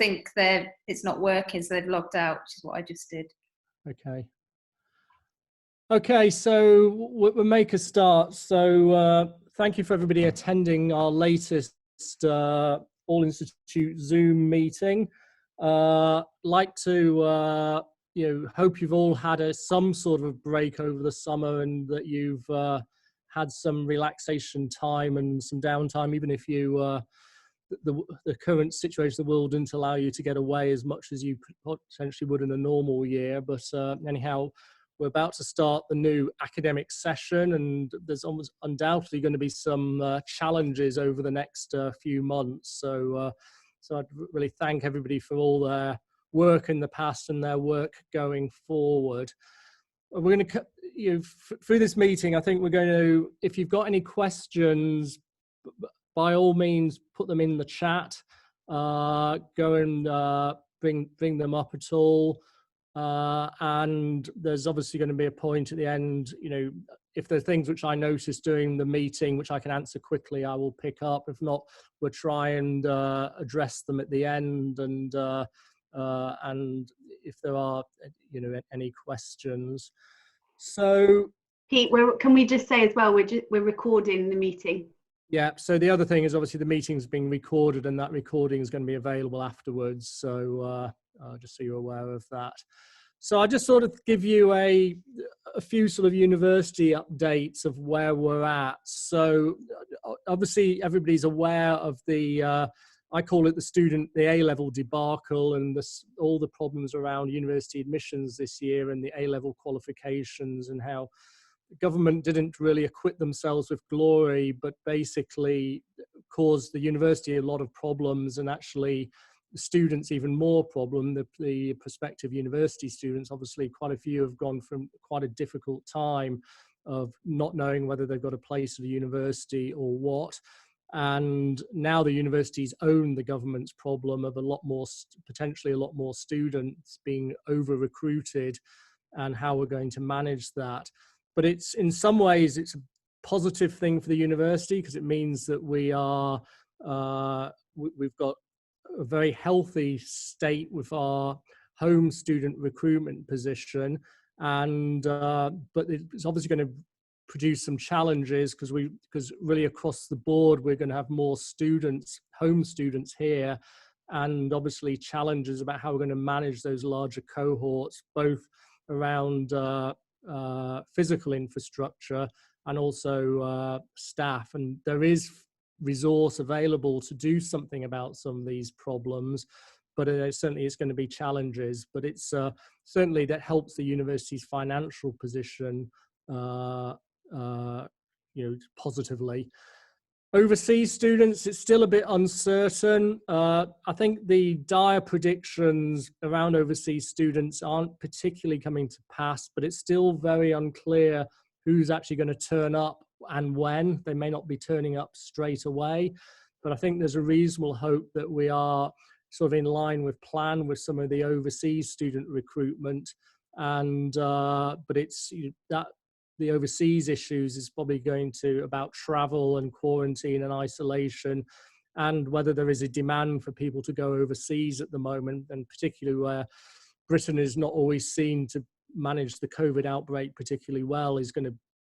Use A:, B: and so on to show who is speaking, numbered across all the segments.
A: think it's not working, so they've logged out, which is what I just did.
B: Okay. Okay, so we'll make a start. So thank you for everybody attending our latest All Institute Zoom meeting. Like to hope you've all had some sort of a break over the summer, and that you've had some relaxation time and some downtime, even if you the current situation of the world didn't allow you to get away as much as you potentially would in a normal year. But anyhow, we're about to start the new academic session, and there's almost undoubtedly going to be some challenges over the next few months. So I'd really thank everybody for all their work in the past and their work going forward. We're going to, through this meeting, I think we're going to, if you've got any questions, by all means, put them in the chat. Go and bring them up at all. And there's obviously going to be a point at the end, if there are things which I notice during the meeting which I can answer quickly, I will pick up. If not, we'll try and address them at the end. And if there are, any questions. So,
C: Pete, can we just say as well, we're recording the meeting.
B: Yeah, so the other thing is obviously the meeting's being recorded, and that recording is going to be available afterwards. So just so you're aware of that. So I just sort of give you a few sort of university updates of where we're at. So obviously everybody's aware of the, I call it the A-level debacle, and all the problems around university admissions this year and the A-level qualifications, and how the government didn't really acquit themselves with glory, but basically caused the university a lot of problems, and actually the students even more problem. The prospective university students, obviously quite a few have gone from quite a difficult time of not knowing whether they've got a place at a university or what. And now the universities own the government's problem of potentially a lot more students being over-recruited, and how we're going to manage that. But in some ways, it's a positive thing for the university, because it means that we've got a very healthy state with our home student recruitment position. And but it's obviously going to produce some challenges, because really across the board, we're going to have more students, home students here, and obviously challenges about how we're going to manage those larger cohorts, both around physical infrastructure and also staff. And there is resource available to do something about some of these problems, but certainly it's going to be challenges. But it's certainly that helps the university's financial position positively. Overseas students, it's still a bit uncertain. I think the dire predictions around overseas students aren't particularly coming to pass, but it's still very unclear who's actually going to turn up and when. They may not be turning up straight away, but I think there's a reasonable hope that we are sort of in line with plan with some of the overseas student recruitment. And but it's that the overseas issues is probably going to about travel and quarantine and isolation, and whether there is a demand for people to go overseas at the moment, and particularly where Britain is not always seen to manage the COVID outbreak particularly well, is going to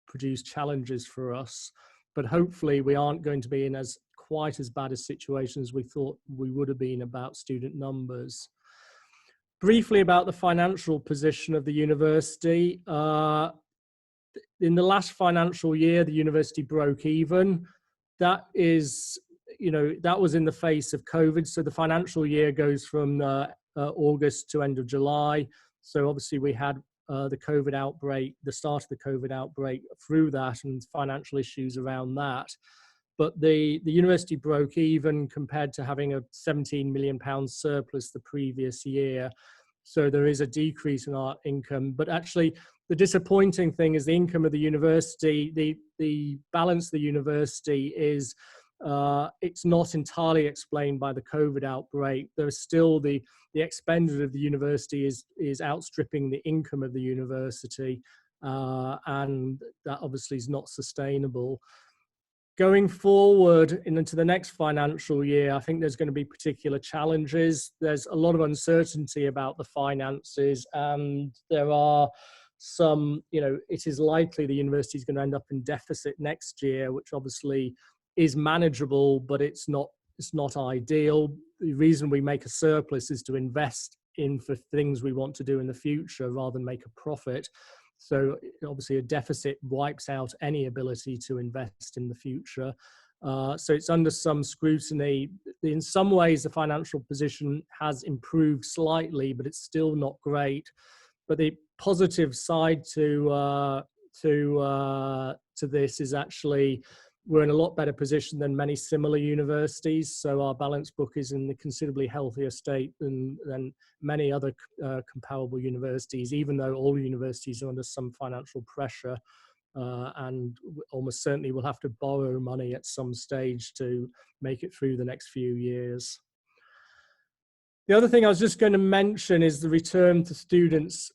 B: produce challenges for us. But hopefully we aren't going to be in quite as bad a situation as we thought we would have been about student numbers. Briefly about the financial position of the university. In the last financial year, the university broke even. That is, that was in the face of COVID. So the financial year goes from August to end of July. So obviously we had the COVID outbreak, the start of the COVID outbreak through that, and financial issues around that. But the university broke even compared to having a £17 million surplus the previous year. So there is a decrease in our income. But actually, the disappointing thing is the income of the university, the balance of the university is, it's not entirely explained by the COVID outbreak. There's still the expenditure of the university is outstripping the income of the university, and that obviously is not sustainable. Going forward into the next financial year, I think there's going to be particular challenges. There's a lot of uncertainty about the finances, and there are some, it is likely the university is going to end up in deficit next year, which obviously is manageable, but it's not ideal. The reason we make a surplus is to invest in for things we want to do in the future rather than make a profit. So obviously a deficit wipes out any ability to invest in the future. So it's under some scrutiny. In some ways, the financial position has improved slightly, but it's still not great. But the positive side to this is actually we're in a lot better position than many similar universities. So our balance book is in a considerably healthier state than many other comparable universities, even though all universities are under some financial pressure, and almost certainly will have to borrow money at some stage to make it through the next few years. The other thing I was just going to mention is the return to students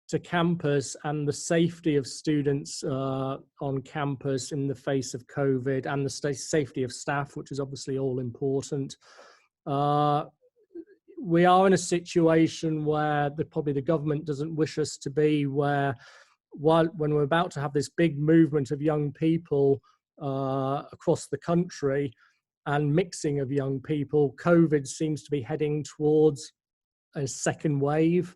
B: to campus and the safety of students on campus in the face of COVID, and the safety of staff, which is obviously all important. We are in a situation where probably the government doesn't wish us to be, when we're about to have this big movement of young people across the country and mixing of young people, COVID seems to be heading towards a second wave.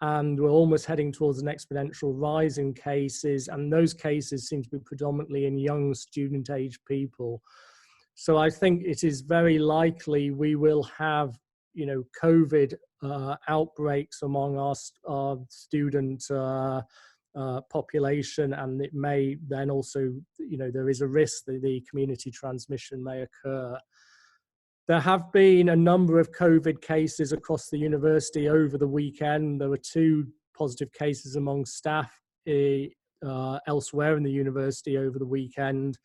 B: And we're almost heading towards an exponential rise in cases, and those cases seem to be predominantly in young student-age people. So I think it is very likely we will have, COVID outbreaks among our student population, and it may then also, there is a risk that the community transmission may occur. There have been a number of COVID cases across the university over the weekend. There were 2 positive cases among staff elsewhere in the university over the weekend.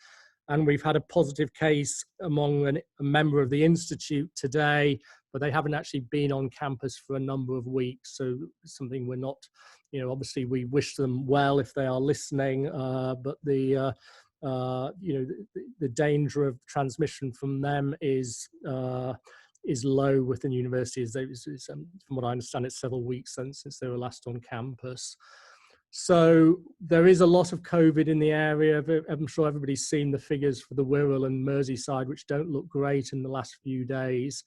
B: And we've had a positive case among a member of the institute today, but they haven't actually been on campus for a number of weeks. So something we're not, obviously we wish them well if they are listening, but the danger of transmission from them is low within universities. From what I understand, it's several weeks since they were last on campus. So there is a lot of COVID in the area. I'm sure everybody's seen the figures for the Wirral and Merseyside, which don't look great in the last few days.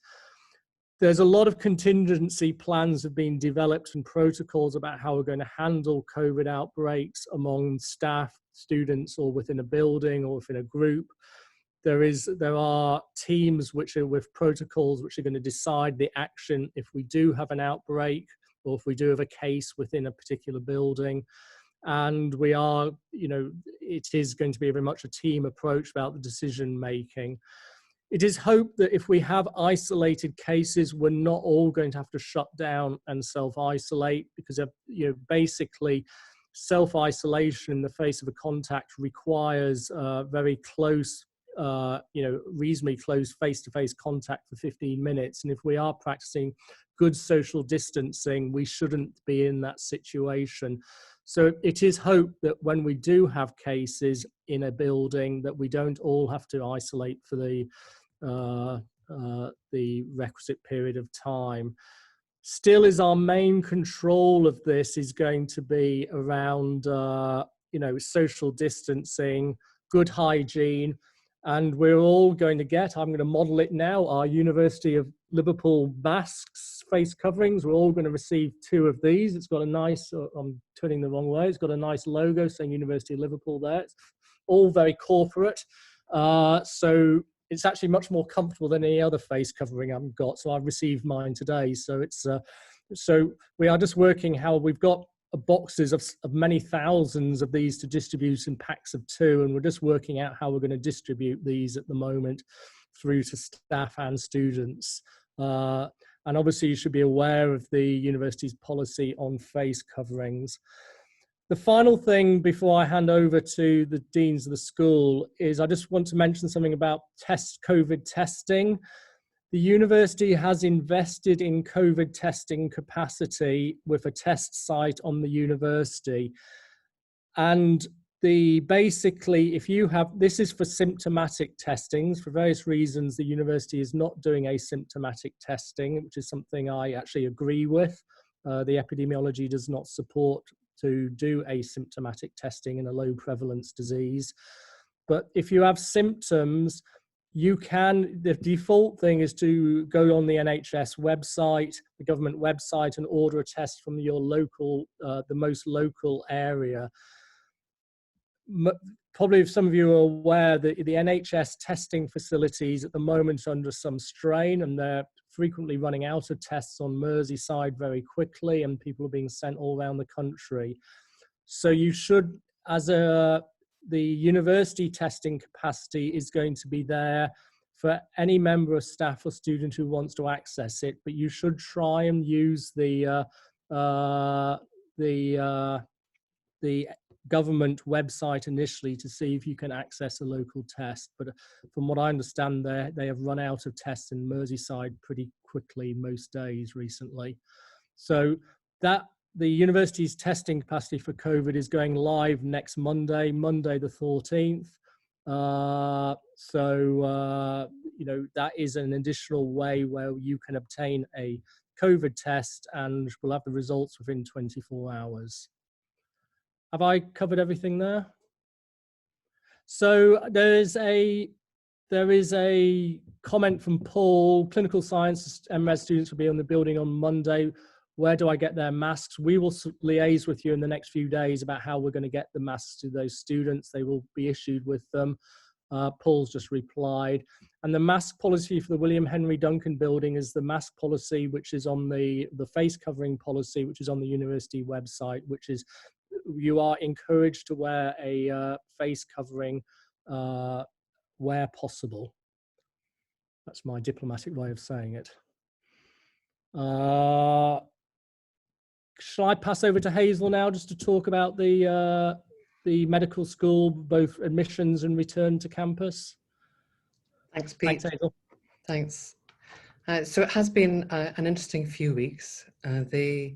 B: There's a lot of contingency plans have been developed and protocols about how we're going to handle COVID outbreaks among staff, students, or within a building or within a group. There are teams which are with protocols which are going to decide the action if we do have an outbreak or if we do have a case within a particular building. And we are, it is going to be very much a team approach about the decision making. It is hoped that if we have isolated cases, we're not all going to have to shut down and self-isolate, because basically self-isolation in the face of a contact requires very close, reasonably close face-to-face contact for 15 minutes. And if we are practicing good social distancing, we shouldn't be in that situation. So it is hoped that when we do have cases in a building, that we don't all have to isolate for the requisite period of time. Still, is our main control of this is going to be around social distancing, good hygiene, and we're all going to get, I'm going to model it now, our University of Liverpool masks, face coverings. We're all going to receive 2 of these. It's got a nice, I'm turning the wrong way, it's got a nice logo saying University of Liverpool there. It's all very corporate. So it's actually much more comfortable than any other face covering I've got. So I've received mine today. So it's so we are just working how we've got boxes of many thousands of these to distribute in packs of 2, and we're just working out how we're going to distribute these at the moment through to staff and students. And obviously you should be aware of the university's policy on face coverings. The final thing before I hand over to the deans of the school is I just want to mention something about COVID testing. The university has invested in COVID testing capacity with a test site on the university. And basically, if you have, this is for symptomatic testings. For various reasons, the university is not doing asymptomatic testing, which is something I actually agree with. The epidemiology does not support to do asymptomatic testing in a low prevalence disease. But if you have symptoms, you can, the default thing is to go on the NHS website, the government website, and order a test from your local, the most local area. Probably if some of you are aware that the NHS testing facilities at the moment are under some strain, and they're frequently running out of tests on Merseyside very quickly, and people are being sent all around the country. So you should, the university testing capacity is going to be there for any member of staff or student who wants to access it, but you should try and use the government website initially to see if you can access a local test. But from what I understand, they have run out of tests in Merseyside pretty quickly most days recently. So that the university's testing capacity for COVID is going live next Monday the 14th. You know, that is an additional way where you can obtain a COVID test, and we'll have the results within 24 hours. Have I covered everything there? So there is a comment from Paul. Clinical science MRes students will be on the building on Monday. Where do I get their masks? We will liaise with you in the next few days about how we're going to get the masks to those students. They will be issued with them. Paul's just replied. And the mask policy for the William Henry Duncan building is the mask policy, which is on the face covering policy, which is on the university website, which is you are encouraged to wear a face covering where possible. That's my diplomatic way of saying it. Shall I pass over to Hazel now just to talk about the medical school, both admissions and return to campus?
D: Thanks, Pete.
B: Thanks, Hazel.
D: Thanks. So it has been an interesting few weeks. The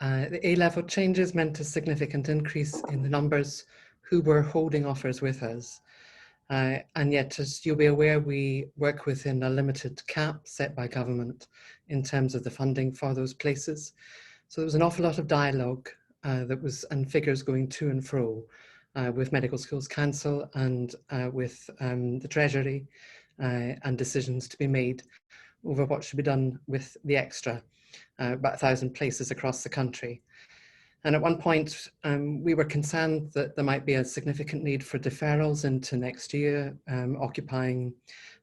D: A-level changes meant a significant increase in the numbers who were holding offers with us. And yet, as you'll be aware, we work within a limited cap set by government in terms of the funding for those places. So there was an awful lot of dialogue and figures going to and fro with Medical Schools Council and with the Treasury and decisions to be made over what should be done with the extra, about 1,000 places across the country. And at one point, we were concerned that there might be a significant need for deferrals into next year, occupying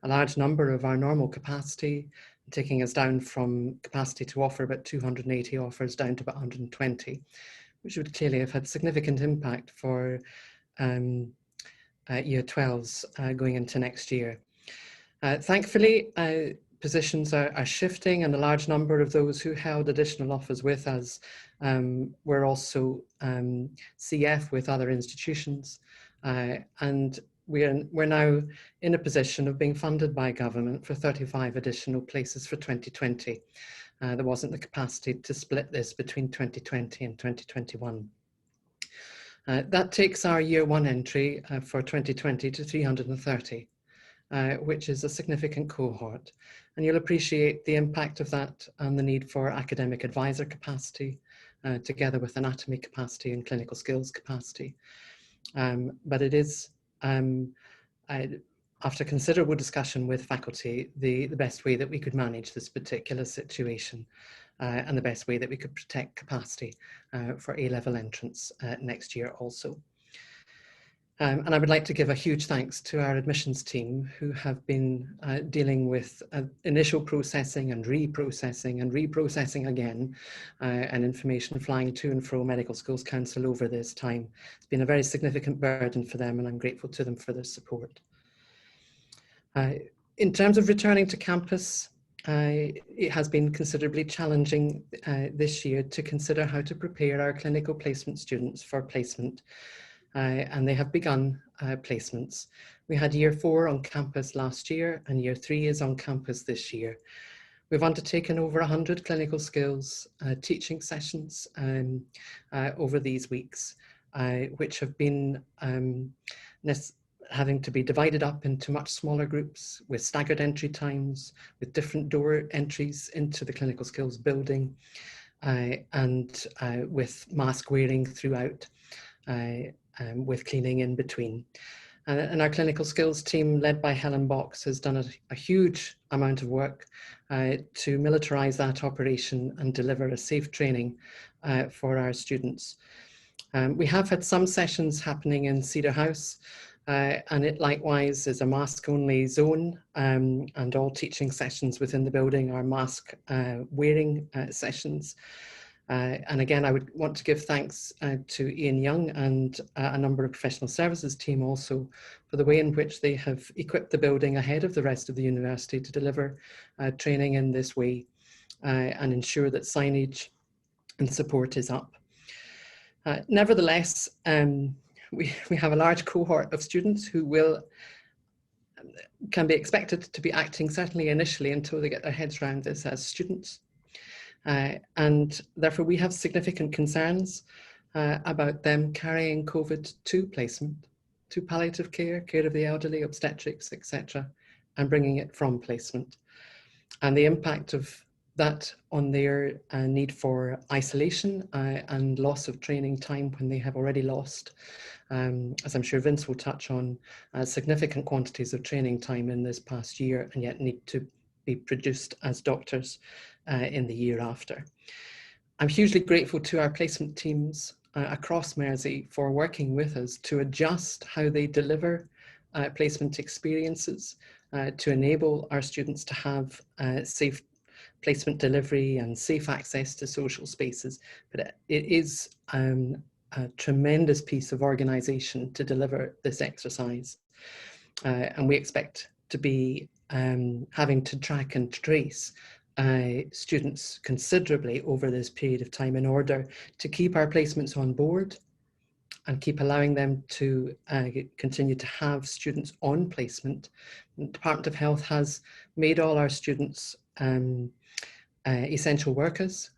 D: a large number of our normal capacity, taking us down from capacity to offer about 280 offers down to about 120, which would clearly have had significant impact for year 12s going into next year. Thankfully, positions are shifting, and a large number of those who held additional offers with us were also CF with other institutions, and we're now in a position of being funded by government for 35 additional places for 2020. There wasn't the capacity to split this between 2020 and 2021. That takes our year one entry for 2020 to 330. Which is a significant cohort. And you'll appreciate the impact of that and the need for academic advisor capacity, together with anatomy capacity and clinical skills capacity. But it is, after considerable discussion with faculty, the best way that we could manage this particular situation and the best way that we could protect capacity for A-level entrants next year also. And I would like to give a huge thanks to our admissions team who have been dealing with initial processing and reprocessing again, and information flying to and fro Medical Schools Council over this time. It's been a very significant burden for them, and I'm grateful to them for their support. In terms of returning to campus, it has been considerably challenging this year to consider how to prepare our clinical placement students for placement. And they have begun placements. We had year 4 on campus last year, and year 3 is on campus this year. We've undertaken over 100 clinical skills teaching sessions over these weeks. which have been having to be divided up into much smaller groups with staggered entry times, with different door entries into the clinical skills building, and with mask wearing throughout, with cleaning in between. And our clinical skills team, led by Helen Box, has done a huge amount of work to militarise that operation and deliver a safe training for our students. We have had some sessions happening in Cedar House, and it likewise is a mask-only zone, and all teaching sessions within the building are mask wearing sessions. And again, I would want to give thanks to Ian Young and a number of professional services team also for the way in which they have equipped the building ahead of the rest of the university to deliver training in this way and ensure that signage and support is up. Nevertheless, we have a large cohort of students who can be expected to be acting, certainly initially, until they get their heads around this as students. And therefore we have significant concerns about them carrying COVID to placement, to palliative care, care of the elderly, obstetrics, etc., and bringing it from placement. And the impact of that on their need for isolation and loss of training time when they have already lost, as I'm sure Vince will touch on, significant quantities of training time in this past year and yet need to be produced as doctors in the year after. I'm hugely grateful to our placement teams across Mersey for working with us to adjust how they deliver placement experiences to enable our students to have safe placement delivery and safe access to social spaces. But it is a tremendous piece of organisation to deliver this exercise. And we expect to be having to track and trace students considerably over this period of time in order to keep our placements on board and keep allowing them to continue to have students on placement. The Department of Health has made all our students essential workers,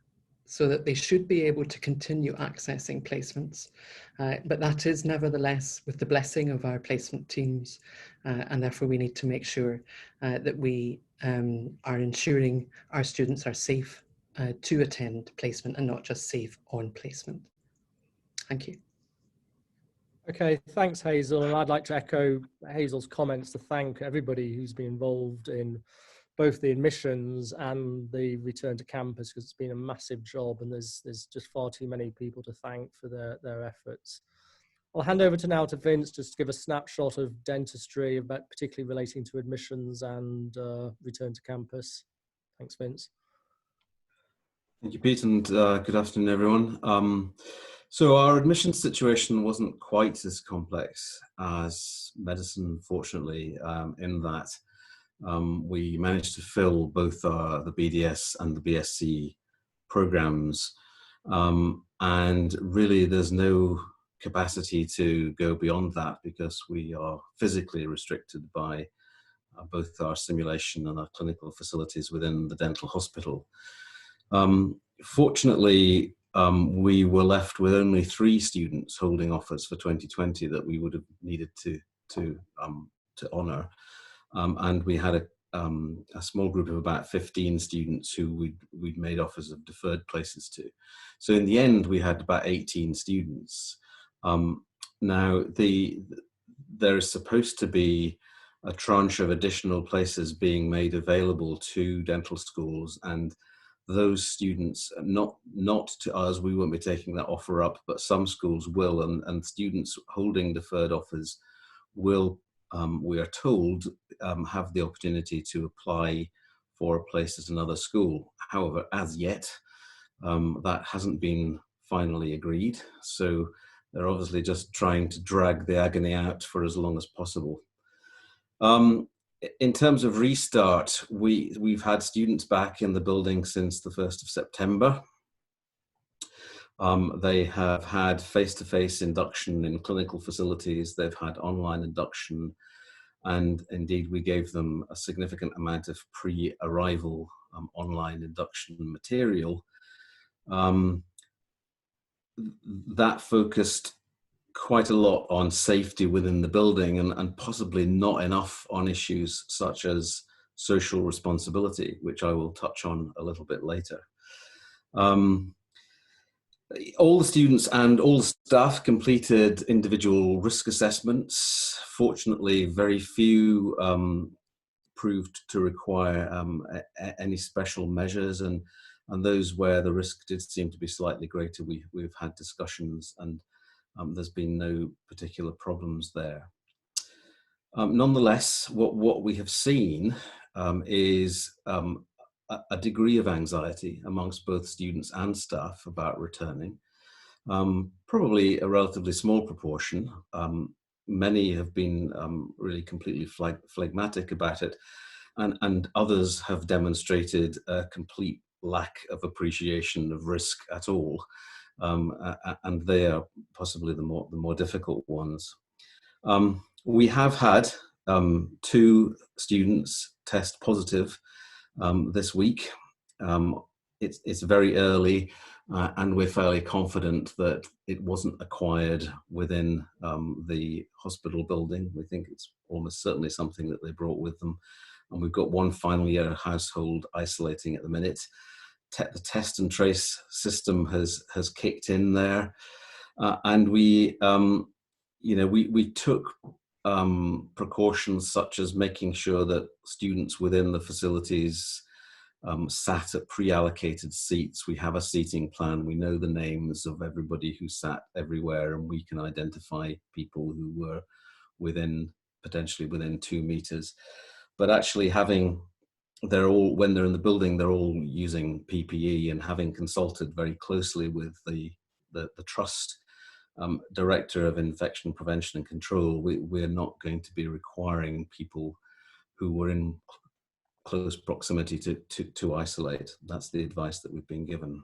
D: so that they should be able to continue accessing placements. But that is nevertheless with the blessing of our placement teams, and therefore we need to make sure that we are ensuring our students are safe to attend placement and not just safe on placement. Thank you.
B: Okay, thanks Hazel, and I'd like to echo Hazel's comments to thank everybody who's been involved in both the admissions and the return to campus, because it's been a massive job and there's just far too many people to thank for their efforts. I'll hand over now to Vince just to give a snapshot of dentistry, about particularly relating to admissions and return to campus. Thanks, Vince.
E: Thank you, Pete, and good afternoon, everyone. So our admissions situation wasn't quite as complex as medicine, fortunately, in that we managed to fill both the BDS and the BSc programs, and really there's no capacity to go beyond that because we are physically restricted by both our simulation and our clinical facilities within the dental hospital. Fortunately, we were left with only 3 students holding offers for 2020 that we would have needed to honour, and we had a small group of about 15 students who we'd made offers of deferred places to. So in the end, we had about 18 students. Now, there is supposed to be a tranche of additional places being made available to dental schools, and those students, not to us, we won't be taking that offer up, but some schools will, and students holding deferred offers will, we are told, have the opportunity to apply for a place at another school. However, as yet, that hasn't been finally agreed, so they're obviously just trying to drag the agony out for as long as possible. In terms of restart, we've had students back in the building since the 1st of September. They have had face-to-face induction in clinical facilities, they've had online induction, and indeed we gave them a significant amount of pre-arrival online induction material. That focused quite a lot on safety within the building, and possibly not enough on issues such as social responsibility, which I will touch on a little bit later. All the students and all the staff completed individual risk assessments. Fortunately, very few proved to require any special measures, and those where the risk did seem to be slightly greater, we've had discussions, and there's been no particular problems there. Nonetheless, what we have seen is a degree of anxiety amongst both students and staff about returning. Probably a relatively small proportion. Many have been really completely phlegmatic about it, and others have demonstrated a complete lack of appreciation of risk at all, and they are possibly the more difficult ones. We have had 2 students test positive this week. It's very early, and we're fairly confident that it wasn't acquired within the hospital building. We think it's almost certainly something that they brought with them. And we've got 1 final year household isolating at the minute. The test and trace system has kicked in there, and we took precautions such as making sure that students within the facilities sat at pre-allocated seats. We have a seating plan. We know the names of everybody who sat everywhere, and we can identify people who were potentially within 2 meters. But actually when they're in the building, they're all using PPE, and having consulted very closely with the trust director of infection prevention and control, we're not going to be requiring people who were in close proximity to isolate. That's the advice that we've been given.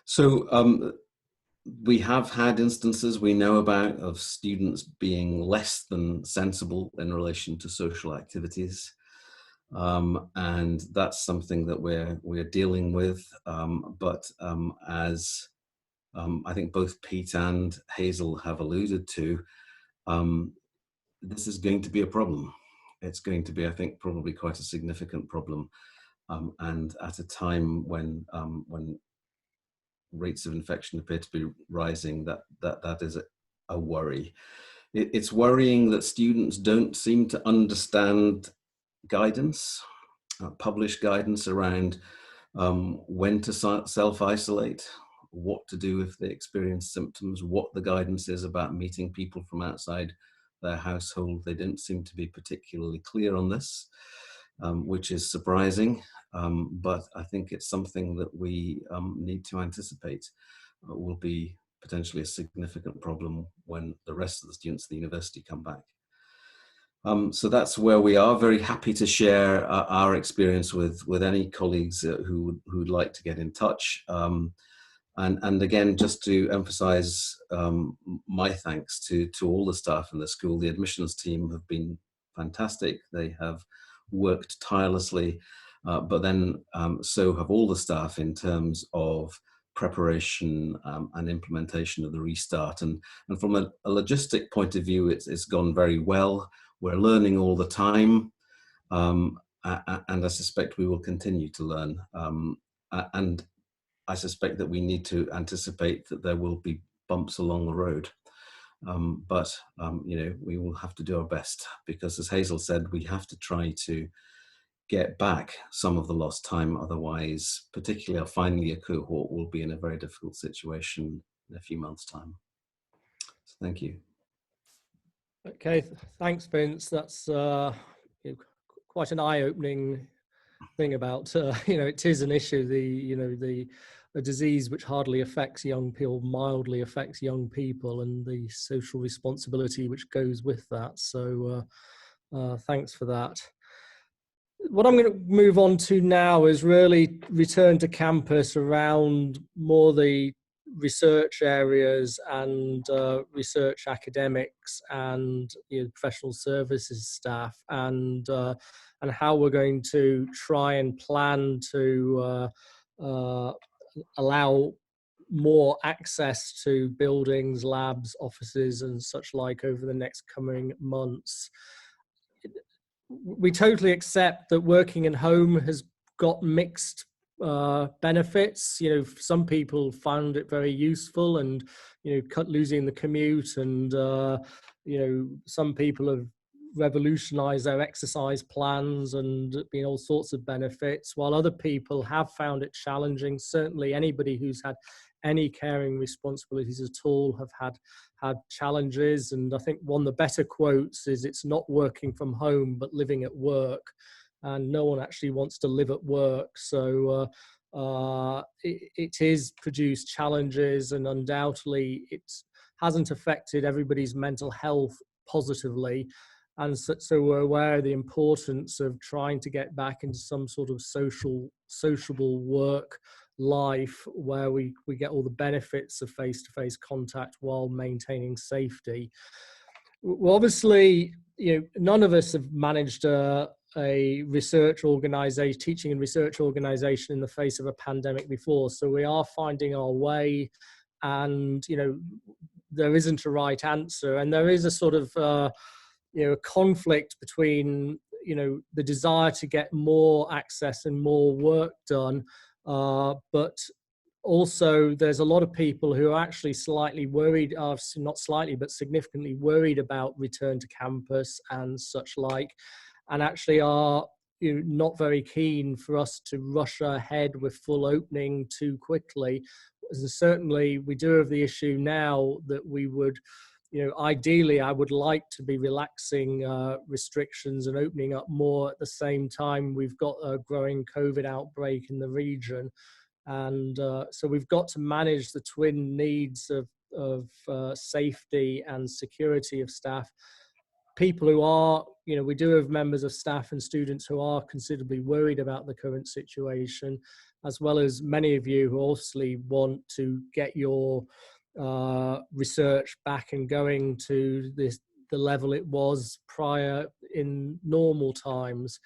E: So we have had instances we know about of students being less than sensible in relation to social activities, and that's something that we're dealing with. But as I think both Pete and Hazel have alluded to, this is going to be a problem. It's going to be, I think, probably quite a significant problem, and at a time when rates of infection appear to be rising, that is a worry. It's worrying that students don't seem to understand guidance, published guidance around when to self-isolate, what to do if they experience symptoms, what the guidance is about meeting people from outside their household. They don't seem to be particularly clear on this, which is surprising, but I think it's something that we need to anticipate will be potentially a significant problem when the rest of the students at the university come back. So that's where we are. Very happy to share our experience with any colleagues who would like to get in touch. And again, just to emphasize my thanks to all the staff in the school. The admissions team have been fantastic. They have worked tirelessly, but then so have all the staff in terms of preparation and implementation of the restart. And from a logistic point of view, it's gone very well. We're learning all the time, and I suspect we will continue to learn. And I suspect that we need to anticipate that there will be bumps along the road. But we will have to do our best, because as Hazel said, we have to try to get back some of the lost time. Otherwise, particularly our final year cohort will be in a very difficult situation in a few months' time. So thank you.
B: Okay, thanks, Vince. That's quite an eye-opening thing about it is an issue. A disease which hardly affects young people, mildly affects young people, and the social responsibility which goes with that. So thanks for that. What I'm going to move on to now is really return to campus around more the research areas and research academics and professional services staff, and how we're going to try and plan to allow more access to buildings, labs, offices and such like over the next coming months. We totally accept that working at home has got mixed benefits. You know, some people found it very useful and, you know, losing the commute, and, you know, some people have revolutionized their exercise plans and been all sorts of benefits, while other people have found it challenging. Certainly anybody who's had any caring responsibilities at all have had challenges. And I think one of the better quotes is, "It's not working from home but living at work," and no one actually wants to live at work. So it is produced challenges, and undoubtedly it hasn't affected everybody's mental health positively. And so we're aware of the importance of trying to get back into some sort of sociable work life where we get all the benefits of face-to-face contact while maintaining safety. Well, obviously, you know, none of us have managed a research organization, teaching and research organization in the face of a pandemic before. So we are finding our way, and, you know, there isn't a right answer. And there is a sort of, you know, a conflict between, you know, the desire to get more access and more work done, but also there's a lot of people who are actually slightly worried, not slightly, but significantly worried about return to campus and such like, and actually are, you know, not very keen for us to rush ahead with full opening too quickly. And certainly we do have the issue now that we would, you know, ideally I would like to be relaxing restrictions and opening up more at the same time we've got a growing COVID outbreak in the region. And so we've got to manage the twin needs of safety and security of staff. People who are, you know, we do have members of staff and students who are considerably worried about the current situation, as well as many of you who obviously want to get your research back and going to the level it was prior in normal times.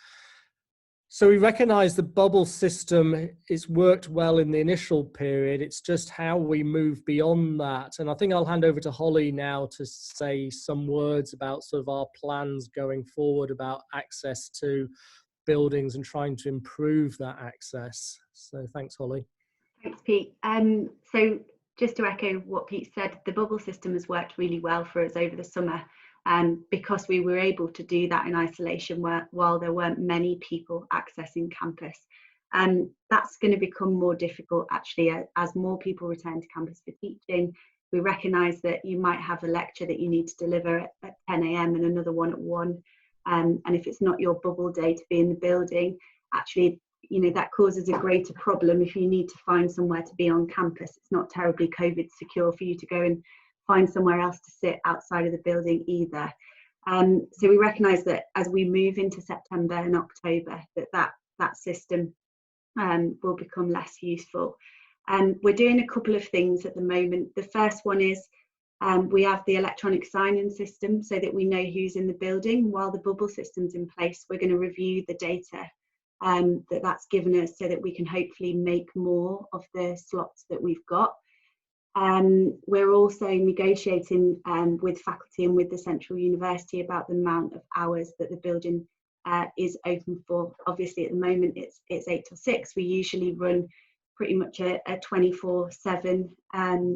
B: So we recognize the bubble system is worked well in the initial period. It's just how we move beyond that. And I think I'll hand over to Holly now to say some words about sort of our plans going forward about access to buildings and trying to improve that access. So thanks, Holly.
C: Thanks, Pete. So just to echo what Pete said, the bubble system has worked really well for us over the summer, because we were able to do that in isolation while there weren't many people accessing campus. That's going to become more difficult actually as more people return to campus for teaching. We recognise that you might have a lecture that you need to deliver at 10 a.m. and another one at 1. And if it's not your bubble day to be in the building, actually, you know, that causes a greater problem if you need to find somewhere to be on campus. It's not terribly COVID secure for you to go and find somewhere else to sit outside of the building either. So we recognise that as we move into September and October, that system will become less useful. We're doing a couple of things at the moment. The first one is we have the electronic sign-in system so that we know who's in the building. While the bubble system's in place, we're going to review the data that's given us so that we can hopefully make more of the slots that we've got. We're also negotiating with faculty and with the Central University about the amount of hours that the building is open for. Obviously at the moment it's 8 till 6. We usually run pretty much a 24/7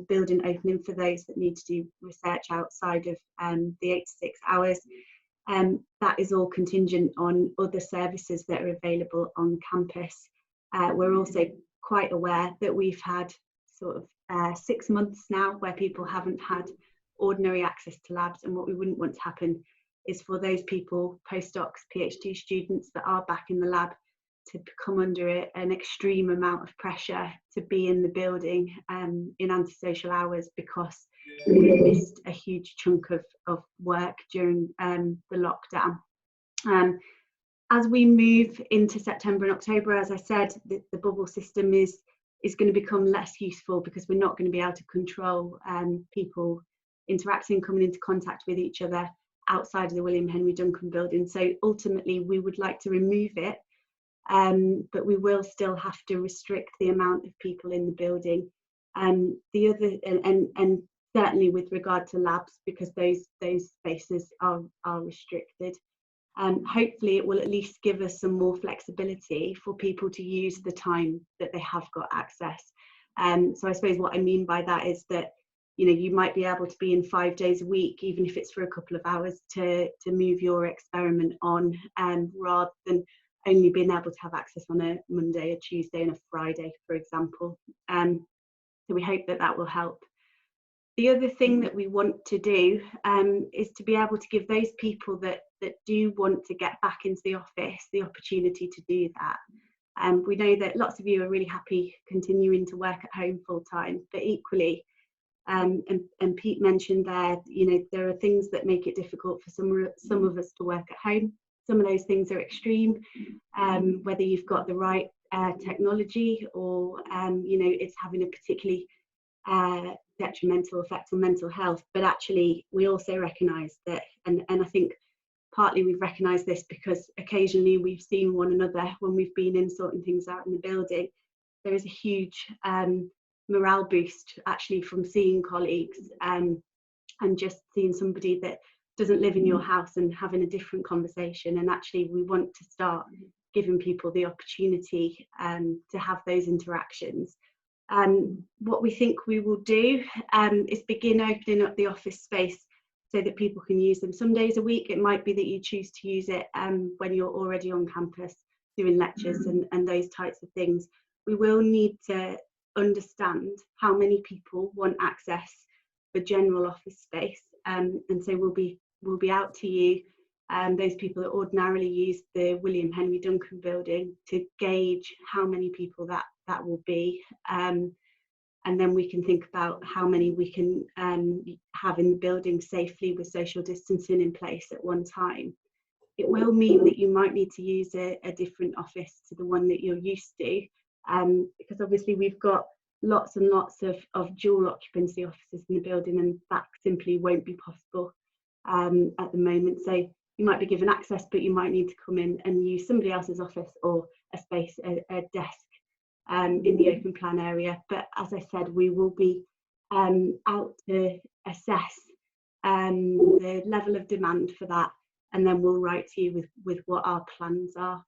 C: building opening for those that need to do research outside of the 8 to 6 hours. That is all contingent on other services that are available on campus. We're also quite aware that we've had sort of 6 months now where people haven't had ordinary access to labs, and what we wouldn't want to happen is for those people, postdocs, PhD students that are back in the lab, to come under an extreme amount of pressure to be in the building in antisocial hours because we missed a huge chunk of work during the lockdown. As we move into September and October, as I said, the bubble system is going to become less useful because we're not going to be able to control people interacting, coming into contact with each other outside of the William Henry Duncan building. So ultimately we would like to remove it, but we will still have to restrict the amount of people in the building The other, and certainly with regard to labs, because those spaces are restricted. Hopefully it will at least give us some more flexibility for people to use the time that they have got access. So I suppose what I mean by that is that, you know, you might be able to be in 5 days a week, even if it's for a couple of hours, to move your experiment on, rather than only being able to have access on a Monday, a Tuesday and a Friday, for example. So we hope that will help. The other thing that we want to do is to be able to give those people that do want to get back into the office the opportunity to do that. We know that lots of you are really happy continuing to work at home full time, but equally, and Pete mentioned there, you know, there are things that make it difficult for some of us to work at home. Some of those things are extreme, whether you've got the right technology or, you know, it's having a particularly detrimental effect on mental health. But actually, we also recognise that, and I think partly we've recognised this because occasionally we've seen one another when we've been in sorting things out in the building. There is a huge morale boost actually from seeing colleagues and just seeing somebody that doesn't live in your house and having a different conversation. And actually we want to start giving people the opportunity to have those interactions. What we think we will do is begin opening up the office space so that people can use them some days a week. It might be that you choose to use it when you're already on campus doing lectures and those types of things. We will need to understand how many people want access for general office space, and so we'll be out to you, those people that ordinarily use the William Henry Duncan building, to gauge how many people that will be, and then we can think about how many we can have in the building safely with social distancing in place at one time. It will mean that you might need to use a different office to the one that you're used to, because obviously we've got lots and lots of dual occupancy offices in the building, and that simply won't be possible at the moment. So you might be given access, but you might need to come in and use somebody else's office or a space, a desk in the open plan area. But as I said, we will be out to assess the level of demand for that, and then we'll write to you with what our plans are.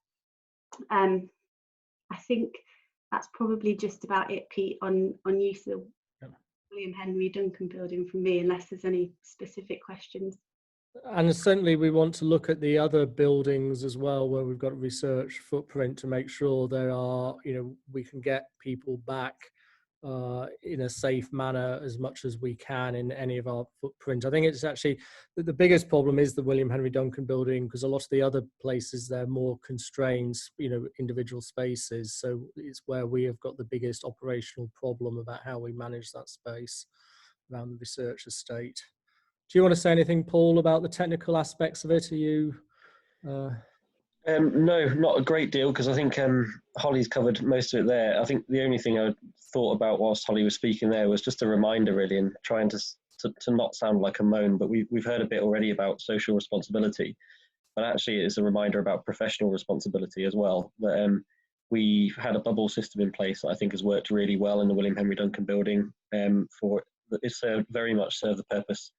C: I think that's probably just about it, Pete, on use of William Henry Duncan building from me, unless there's any specific questions.
B: And certainly we want to look at the other buildings as well, where we've got a research footprint, to make sure there are, you know, we can get people back in a safe manner as much as we can in any of our footprint. I think it's actually the biggest problem is the William Henry Duncan building, because a lot of the other places, they're more constrained, you know, individual spaces. So it's where we have got the biggest operational problem about how we manage that space around the research estate. Do you want to say anything, Paul, about the technical aspects of it? Are you?
F: No, not a great deal, because I think Holly's covered most of it there. I think the only thing I thought about whilst Holly was speaking there was just a reminder, really, and trying to not sound like a moan, but we've heard a bit already about social responsibility, but actually it's a reminder about professional responsibility as well. That we've had a bubble system in place that I think has worked really well in the William Henry Duncan building. It's very much served the purpose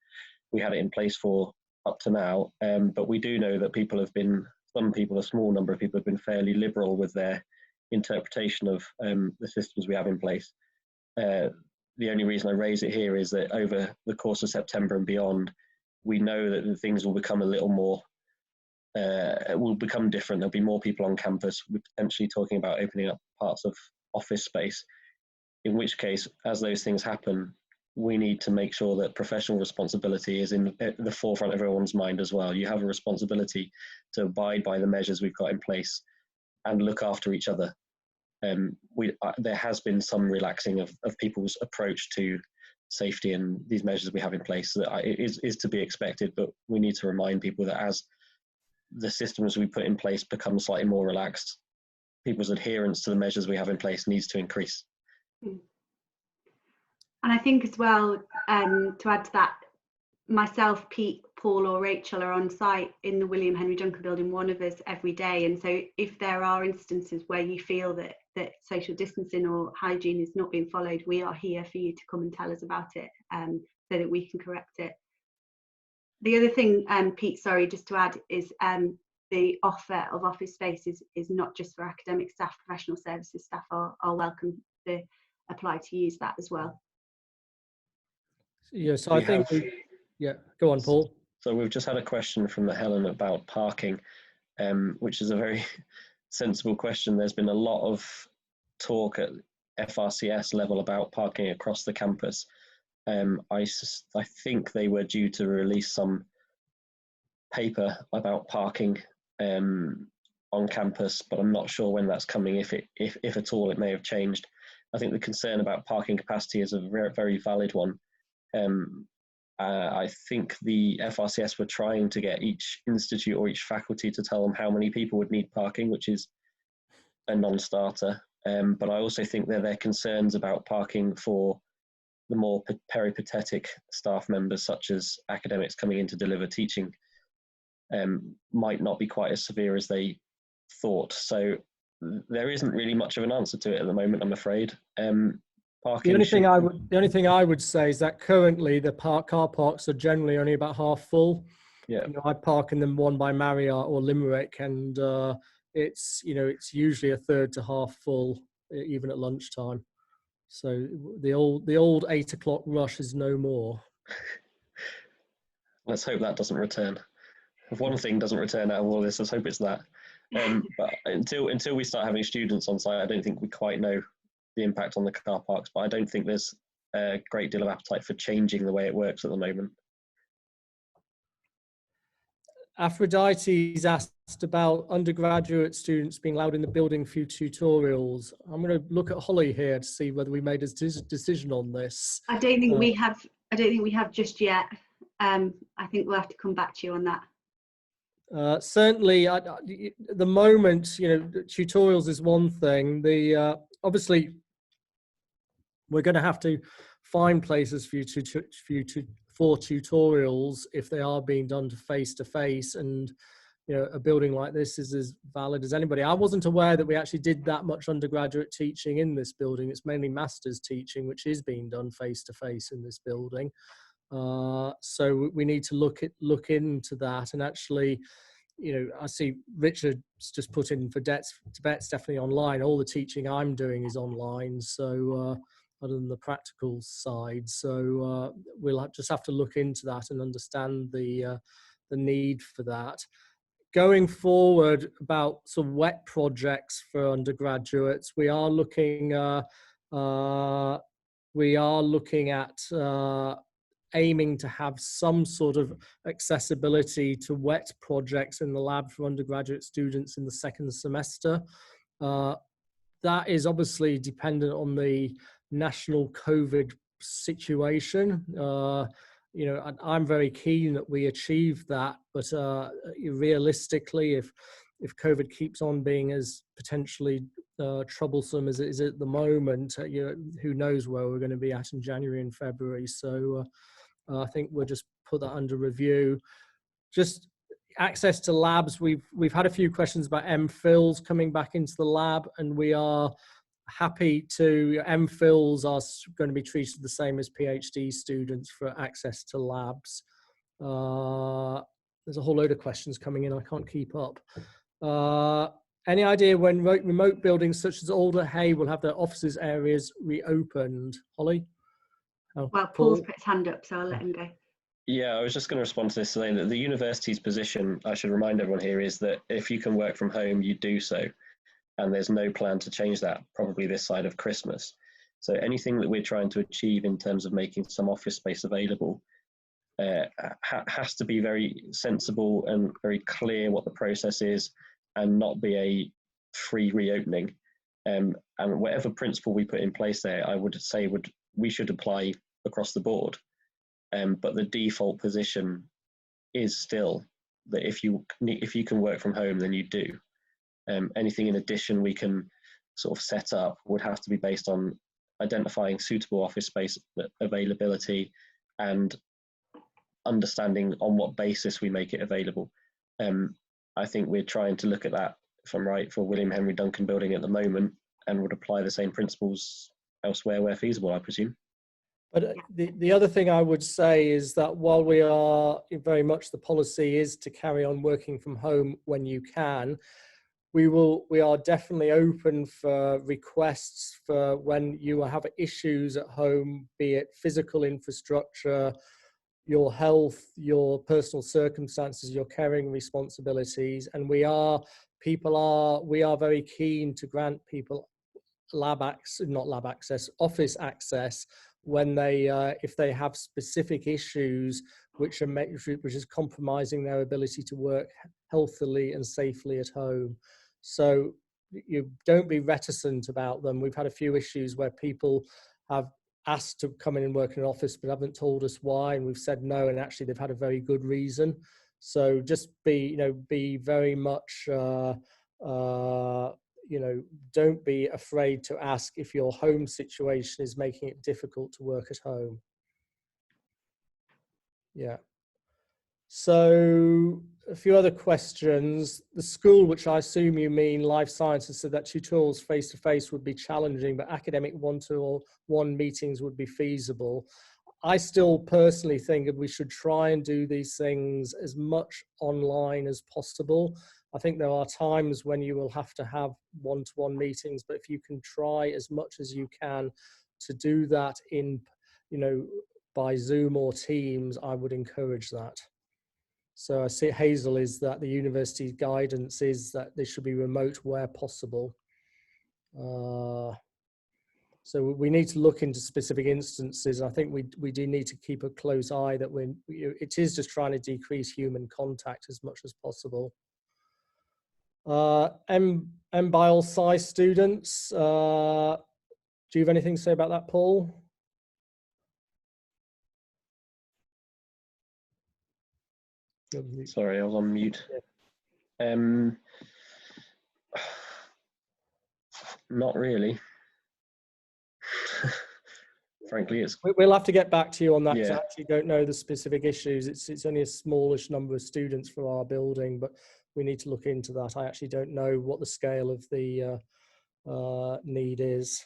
F: we had it in place for up to now, but we do know that a small number of people have been fairly liberal with their interpretation of the systems we have in place. The only reason I raise it here is that over the course of September and beyond, we know that the things will become a little more, will become different. There'll be more people on campus. We're potentially talking about opening up parts of office space, in which case, as those things happen, we need to make sure that professional responsibility is in the forefront of everyone's mind as well. You have a responsibility to abide by the measures we've got in place and look after each other. There has been some relaxing of people's approach to safety and these measures we have in place. That is to be expected, but we need to remind people that as the systems we put in place become slightly more relaxed, people's adherence to the measures we have in place needs to increase.
C: And I think as well, to add to that, myself, Pete, Paul or Rachel are on site in the William Henry Duncan building, one of us every day. And so if there are instances where you feel that that social distancing or hygiene is not being followed, we are here for you to come and tell us about it, so that we can correct it. The other thing, Pete, sorry, just to add, is the offer of office space is not just for academic staff. Professional services staff are welcome to apply to use that as well.
B: Yeah, so I think, yeah, go on, Paul.
F: So we've just had a question from Helen about parking, which is a very sensible question. There's been a lot of talk at FRCS level about parking across the campus. I think they were due to release some paper about parking on campus, but I'm not sure when that's coming. If at all, it may have changed. I think the concern about parking capacity is a very, very valid one. I think the FRCS were trying to get each institute or each faculty to tell them how many people would need parking, which is a non-starter. But I also think that their concerns about parking for the more peripatetic staff members, such as academics coming in to deliver teaching, might not be quite as severe as they thought. So there isn't really much of an answer to it at the moment, I'm afraid.
B: The only thing I would say is that currently the car parks are generally only about half full.
F: Yeah.
B: You know, I park in the one by Marriott or Limerick, and it's usually a third to half full, even at lunchtime. So the old 8 o'clock rush is no more.
F: Let's hope that doesn't return. If one thing doesn't return out of all this, let's hope it's that. But until we start having students on site, I don't think we quite know the impact on the car parks. But I don't think there's a great deal of appetite for changing the way it works at the moment.
B: Aphrodite's asked about undergraduate students being allowed in the building for tutorials. I'm going to look at Holly here to see whether we made a decision on this.
C: I don't think we have. I don't think we have just yet. I think we'll have to come back to you on that.
B: Certainly, at the moment, tutorials is one thing. Obviously, we're going to have to find places for tutorials if they are being done face to face, and a building like this is as valid as anybody. I wasn't aware that we actually did that much undergraduate teaching in this building. It's mainly master's teaching, which is being done face to face in this building. So we need to look into that. And actually, I see Richard's just put in for debts definitely online. All the teaching I'm doing is online, so other than the practical side. So we'll just have to look into that and understand the need for that. Going forward, about some wet projects for undergraduates, we are looking at aiming to have some sort of accessibility to wet projects in the lab for undergraduate students in the second semester. That is obviously dependent on the national COVID situation. I'm very keen that we achieve that, but realistically, if COVID keeps on being as potentially troublesome as it is at the moment, who knows where we're going to be at in January and February. So I think we'll just put that under review. Just access to labs. We've had a few questions about MPhils coming back into the lab, and we are happy to. MPhils are going to be treated the same as PhD students for access to labs. There's a whole load of questions coming in. I can't keep up. Any idea when remote buildings such as Alder Hay will have their offices areas reopened? Holly?
C: Well, Paul's put his hand up, so I'll let him go.
F: Yeah, I was just going to respond to this, saying that the university's position, I should remind everyone here, is that if you can work from home, you do so. And there's no plan to change that, probably this side of Christmas. So anything that we're trying to achieve in terms of making some office space available has to be very sensible and very clear what the process is, and not be a free reopening. And whatever principle we put in place there, I would say we should apply across the board. But the default position is still that if you can work from home, then you do. Anything in addition we can sort of set up would have to be based on identifying suitable office space availability and understanding on what basis we make it available. I think we're trying to look at that, if I'm right, for William Henry Duncan building at the moment, would apply the same principles elsewhere where feasible, I presume.
B: But the other thing I would say is that while we are very much, the policy is to carry on working from home when you can, we are definitely open for requests for when you have issues at home, be it physical infrastructure, your health, your personal circumstances, your caring responsibilities. And we are very keen to grant people office access when they if they have specific issues which is compromising their ability to work healthily and safely at home. So you don't be reticent about them. We've had a few issues where people have asked to come in and work in an office but haven't told us why, and we've said no, and actually they've had a very good reason. So just be very much don't be afraid to ask if your home situation is making it difficult to work at home. Yeah. So a few other questions. The school, which I assume you mean life sciences, said that tutorials face-to-face would be challenging, but academic one-to-one meetings would be feasible. I still personally think that we should try and do these things as much online as possible. I think there are times when you will have to have one-to-one meetings, but if you can try as much as you can to do that by Zoom or Teams, I would encourage that. So I see Hazel is that the university's guidance is that they should be remote where possible. So we need to look into specific instances. I think we do need to keep a close eye that it is just trying to decrease human contact as much as possible. Bio Sci students, do you have anything to say about that, Paul?
F: Sorry, I was on mute. Not really. Frankly,
B: we'll have to get back to you on that, because
F: yeah.
B: I actually don't know the specific issues. It's only a smallish number of students for our building, but we need to look into that. I actually don't know what the scale of the need is.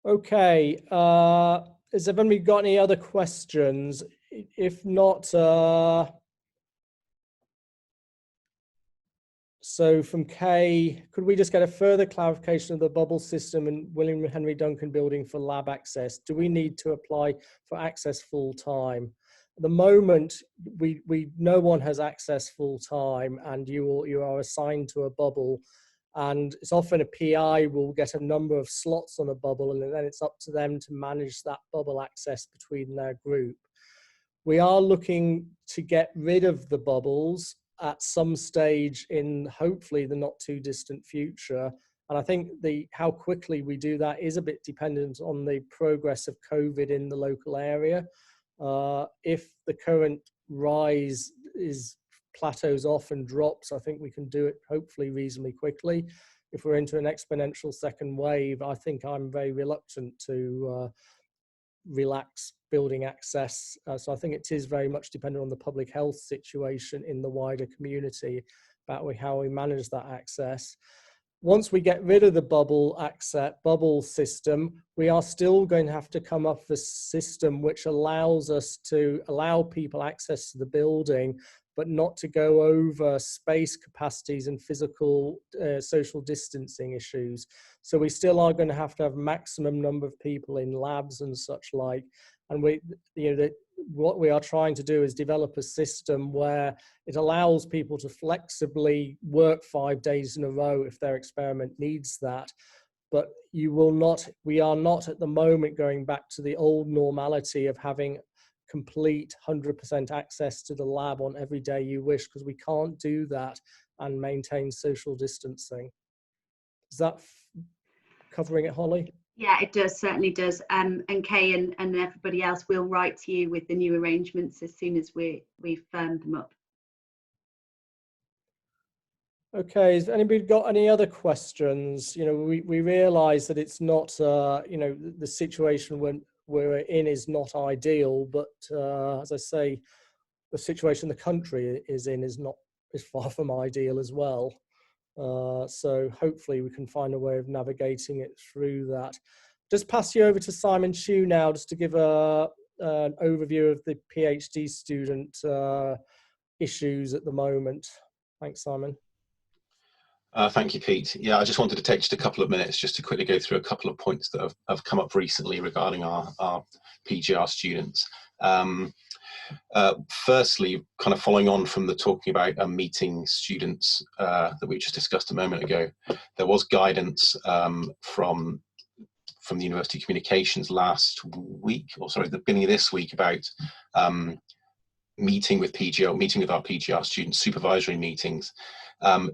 B: Okay, has everybody got any other questions? If not, so from Kay, could we just get a further clarification of the bubble system and William Henry Duncan building for lab access? Do we need to apply for access full time? At the moment, no one has access full time, and you are assigned to a bubble, and it's often a PI will get a number of slots on a bubble, and then it's up to them to manage that bubble access between their group. We are looking to get rid of the bubbles at some stage in hopefully the not too distant future. And I think how quickly we do that is a bit dependent on the progress of COVID in the local area. If the current rise plateaus off and drops, I think we can do it hopefully reasonably quickly. If we're into an exponential second wave, I think I'm very reluctant to relax building access. So I think it is very much dependent on the public health situation in the wider community about how we manage that access. Once we get rid of the bubble system, we are still going to have to come up with a system which allows us to allow people access to the building, but not to go over space capacities and physical social distancing issues. So we still are going to have maximum number of people in labs and such like. And what we are trying to do is develop a system where it allows people to flexibly work 5 days in a row if their experiment needs that. But we are not at the moment going back to the old normality of having complete 100% access to the lab on every day you wish, because we can't do that and maintain social distancing. Is that covering it, Holly?
C: Yeah, it does, certainly does. And Kay and everybody else will write to you with the new arrangements as soon as we've firmed them up.
B: Okay, has anybody got any other questions? We realise that it's not, the situation we're in is not ideal, but as I say, the situation the country is in is far from ideal as well. So hopefully we can find a way of navigating it through that. Just pass you over to Simon Chu now, just to give an overview of the PhD student issues at the moment. Thanks, Simon.
G: Thank you, Pete. Yeah, I just wanted to take just a couple of minutes just to quickly go through a couple of points that have come up recently regarding our PGR students. Firstly, kind of following on from the talking about meeting students that we just discussed a moment ago, there was guidance from the University Communications last week, or sorry, the beginning of this week, about meeting with our PGR students, supervisory meetings.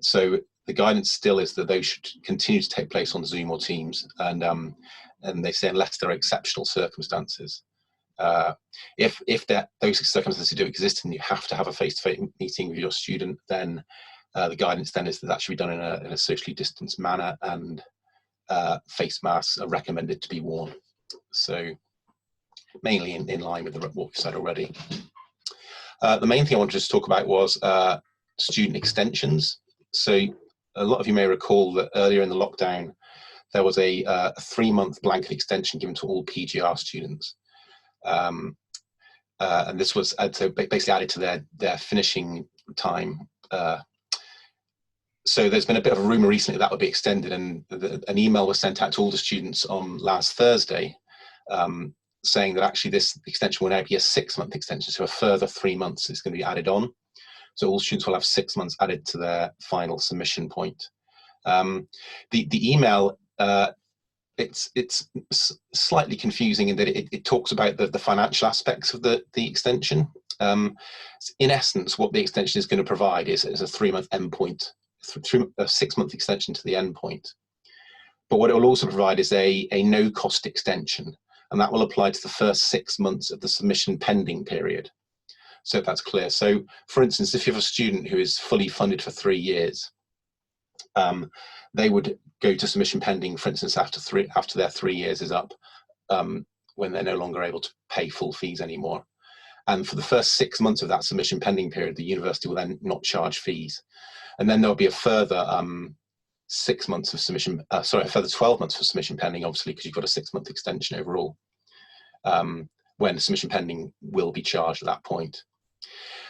G: So the guidance still is that those should continue to take place on Zoom or Teams, and they say unless there are exceptional circumstances. If those circumstances do exist and you have to have a face-to-face meeting with your student, then the guidance then is that should be done in a socially distanced manner, and face masks are recommended to be worn. So mainly in line with what we've said already. The main thing I wanted to talk about was student extensions. So a lot of you may recall that earlier in the lockdown, there was a 3-month blanket extension given to all PGR students. And this was basically added to their finishing time. So there's been a bit of a rumour recently that would be extended, and an email was sent out to all the students on last Thursday saying that actually this extension will now be a 6-month extension, so a further 3 months is going to be added on. So all students will have 6 months added to their final submission point. The email, it's slightly confusing in that it talks about the financial aspects of the extension. In essence, what the extension is going to provide is a 3-month endpoint, through a 6-month extension to the endpoint. But what it will also provide is a no-cost extension, and that will apply to the first 6 months of the submission pending period. So if that's clear. So for instance, if you have a student who is fully funded for 3 years, they would go to submission pending, for instance, after their 3 years is up, when they're no longer able to pay full fees anymore. And for the first 6 months of that submission pending period, the university will then not charge fees. And then there'll be a further 6 months of submission, a further 12 months for submission pending, obviously, because you've got a 6-month extension overall, when submission pending will be charged at that point.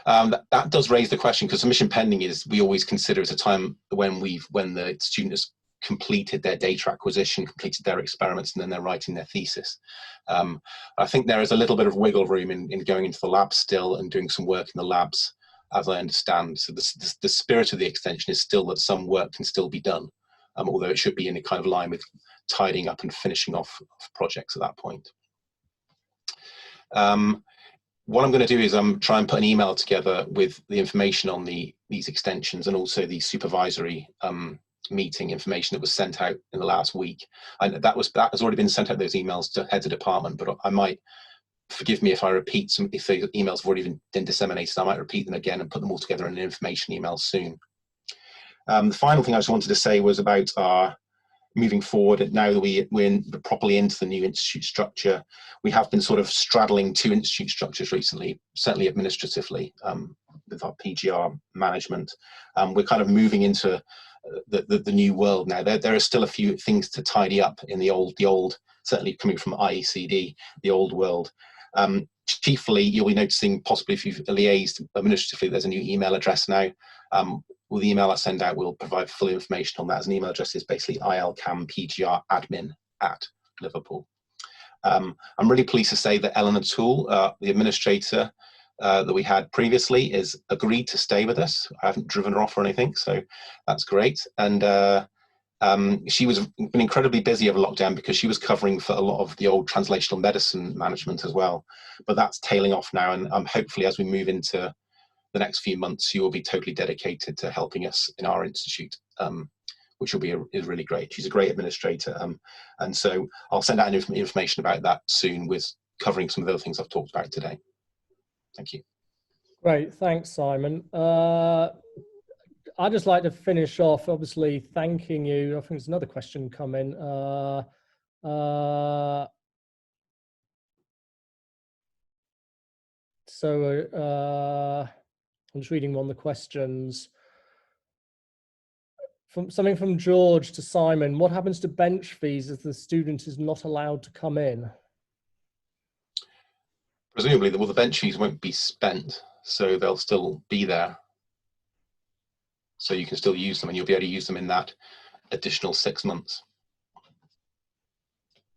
G: That does raise the question, because submission pending we always consider as a time when the student has completed their data acquisition, completed their experiments, and then they're writing their thesis. I think there is a little bit of wiggle room in going into the lab still and doing some work in the labs, as I understand. So the spirit of the extension is still that some work can still be done, although it should be in a kind of line with tidying up and finishing off projects at that point. What I'm going to do is try and put an email together with the information on these extensions, and also the supervisory meeting information that was sent out in the last week. And that has already been sent out, those emails, to heads of department, but I might, forgive me if I repeat if the emails have already been disseminated, I might repeat them again and put them all together in an information email soon. The final thing I just wanted to say was about our moving forward. Now that we're properly into the new institute structure, we have been sort of straddling 2 institute structures recently, certainly administratively, with our PGR management. We're kind of moving into the new world now. There are still a few things to tidy up in the old, certainly coming from IECD, the old world. Chiefly, you'll be noticing, possibly if you've liaised administratively, there's a new email address now. Well, the email I send out will provide full information on that. As an email address is basically ilcamPGRadmin@Liverpool. I'm really pleased to say that Eleanor Toole, the administrator that we had previously, is agreed to stay with us. I haven't driven her off or anything, so that's great. And she was been incredibly busy over lockdown because she was covering for a lot of the old translational medicine management as well. But that's tailing off now, and hopefully as we move into the next few months, she will be totally dedicated to helping us in our institute, which will be is really great. She's a great administrator, and so I'll send out information about that soon, with covering some of the other things I've talked about today. Thank you. Great, thanks, Simon. I'd just like to finish off, obviously, thanking you. I think there's another question coming. I'm just reading one of the questions.
B: Something from George to Simon. What happens to bench fees if the student is not allowed to come in?
G: Presumably, well, the bench fees won't be spent, so they'll still be there. So you can still use them, and you'll be able to use them in that additional 6 months.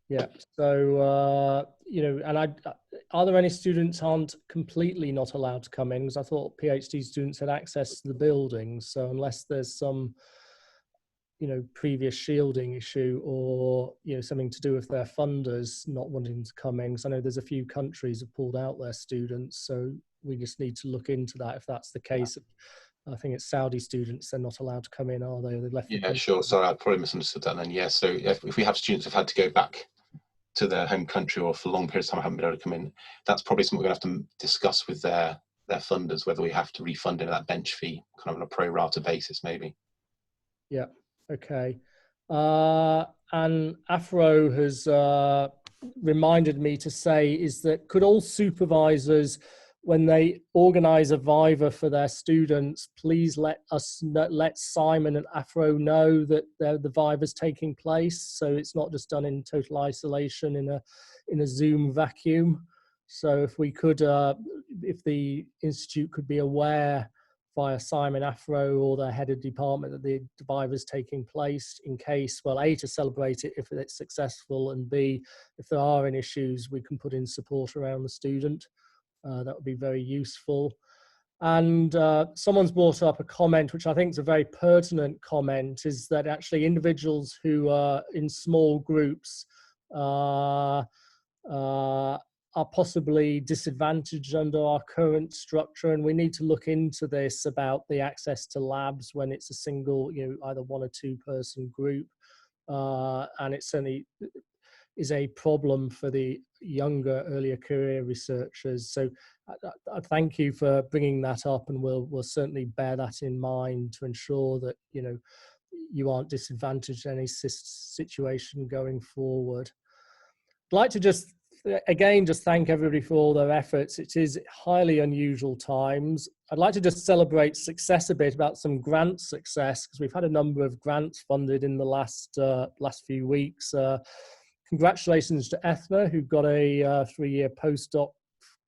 B: Yeah. So, you know, and are there any students aren't completely not allowed to come in? Because I thought PhD students had access to the buildings. So unless there's some, you know, previous shielding issue or, you know, something to do with their funders not wanting to come in, because I know there's a few countries have pulled out their students. So we just need to look into that if that's the case. I think it's Saudi students, they're not allowed to come in, are they? They left the country.
G: Sure. Sorry, I probably misunderstood that then. Yeah, so if we have students who've had to go back to their home country or for long periods of time haven't been able to come in, that's probably something we're going to have to discuss with their funders, whether we have to refund into that bench fee kind of on a pro rata basis, maybe.
B: Yeah, okay. And Afro has reminded me to say is that could all supervisors, when they organize a Viva for their students, please let Simon and Afro know that the Viva's taking place, so it's not just done in total isolation in a Zoom vacuum. So if we could, if the Institute could be aware via Simon Afro or their head of department that the Viva's taking place, in case, well, A, to celebrate it if it's successful, and B, if there are any issues, we can put in support around the student. That would be very useful. And someone's brought up a comment, which I think is a very pertinent comment, is that actually individuals who are in small groups are possibly disadvantaged under our current structure. And we need to look into this about the access to labs when it's a single, you know, either 1 or 2 person group. And it certainly is a problem for the younger, earlier career researchers. So I thank you for bringing that up, and we'll certainly bear that in mind to ensure that, you know, you aren't disadvantaged in any situation going forward. I'd like to just, again, just thank everybody for all their efforts. It is highly unusual times. I'd like to just celebrate success a bit about some grant success, because we've had a number of grants funded in the last few weeks. Congratulations to Ethna, who got a 3-year postdoc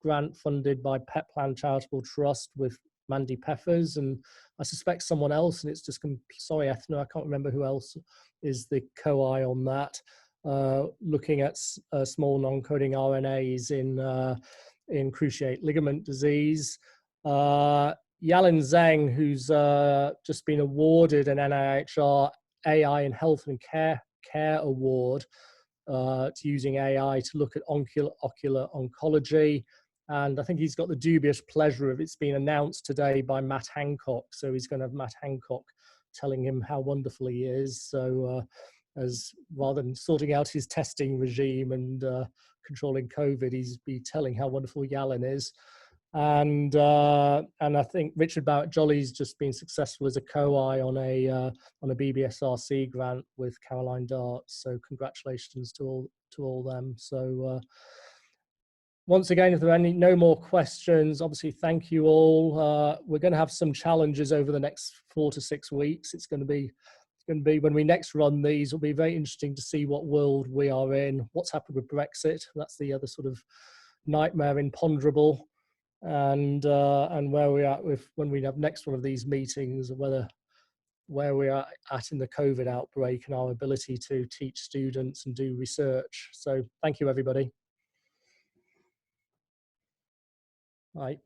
B: grant funded by Petland Charitable Trust with Mandy Peffers, and I suspect someone else, and it's just, sorry Ethna, I can't remember who else is the co-I on that, looking at small non-coding RNAs in cruciate ligament disease. Yalin Zheng, who's just been awarded an NIHR AI in Health and Care Award, to using AI to look at ocular oncology. And I think he's got the dubious pleasure of it's been announced today by Matt Hancock. So he's going to have Matt Hancock telling him how wonderful he is. So as rather than sorting out his testing regime and controlling COVID, he's be telling how wonderful Yalin is. And I think Richard Barrett Jolly's just been successful as a co-I on a BBSRC grant with Caroline Dart. So congratulations to all them. So once again, if there are no more questions, obviously thank you all. We're going to have some challenges over the next 4 to 6 weeks. It's going to be when we next run these. It'll be very interesting to see what world we are in, what's happened with Brexit. That's the other sort of nightmare imponderable. And where we are with when we have next one of these meetings, where we are at in the COVID outbreak and our ability to teach students and do research. So thank you, everybody. Bye.